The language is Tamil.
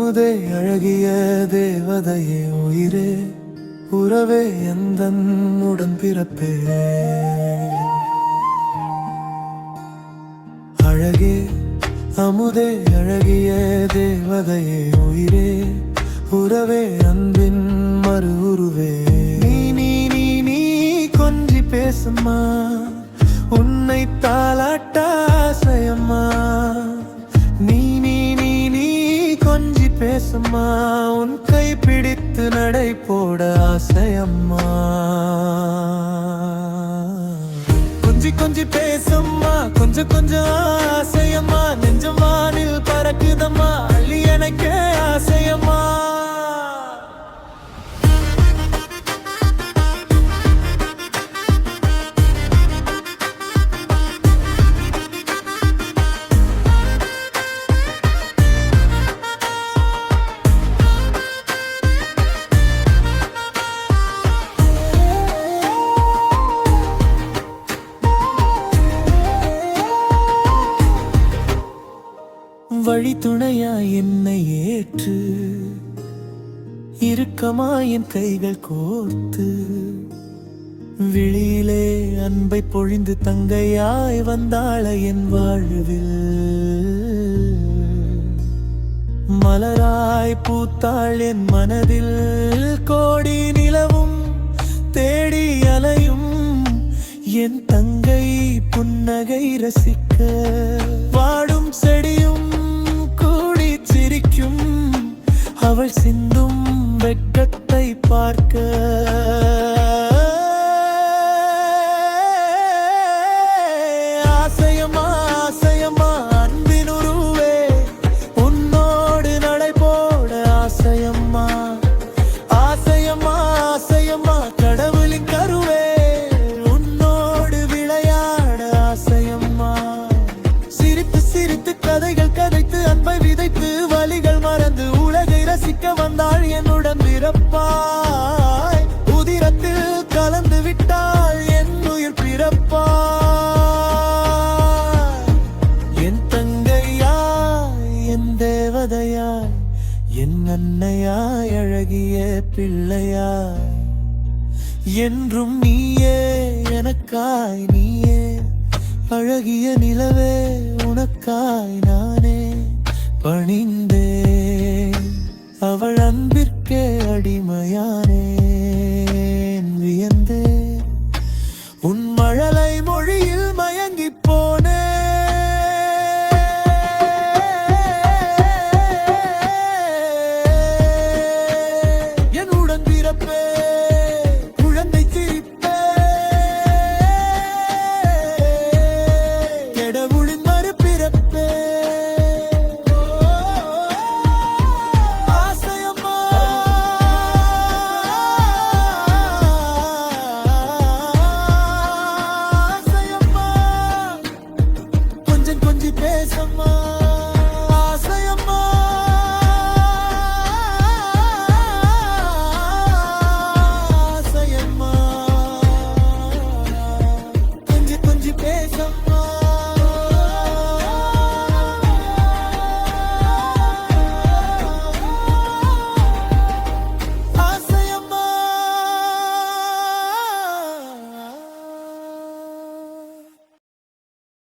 அமுதே அழகிய தேவதையே உயிரே உறவே எந்தன் உடன் பிறப்பே அழகே அமுதே அழகிய தேவதையே உயிரே உறவே அன்பின் மறு உருவே நீ நீ நீ நீ கொஞ்சி பேசுமா உன்னை தாளாட்ட ஆசையம்மா நீ நீ நீ நீ கொஞ்சி பேசுமா உன் கை பிடித்து நடை போட ஆசையம்மா கொஞ்சி கொஞ்சி பேசும்மா கொஞ்சம் கொஞ்சம் ஆசையம்மா நெஞ்சம் வானில் பறக்குதம்மா அள்ளி எனக்கு ஆசையம்மா வழி துணையா என்னை ஏற்று இறுக்கமா என் கைகள் கோர்த்து விழியிலே அன்பை பொழிந்து தங்கையாய் வந்தாள என் வாழ்வில் மலராய் பூத்தாள் என் மனதில் கோடி நிலவும் தேடி அலையும் என் தங்கை புன்னகை ரசிக்க வாடும் செடியும் சிரிக்கும் அவள் சிந்தும் வெட்கத்தை பார்க்க ஆசையம்மா ஆசையம்மா அன்பின் உருவே உன்னோடு நடை போட ஆசையம்மா ஆசையம்மா ஆசையம்மா கடவுளின் கருவே உன்னோடு விளையாட ஆசையம்மா சிரித்து சிரித்து கதைகள் கதைத்து அன்பை விதைத்து வலிகள் மறந்து உலகை ரசிக்க வந்தாள் என்னுடன் பிறப்பாய் உதிரத்தில் கலந்து விட்டாள் என் உயிர் பிறப்பாய் என் தங்கையாய் என் தேவதையாய் என் அன்னையாய் அழகிய பிள்ளையாய் என்றும் நீயே எனக்காய் நீயே அழகிய நிலவே உனக்காய் நானே பணிந்தேன் அவள் அன்பிற்கே அடிமையானேன் வியந்தேன் உன் மழலை மொழியில்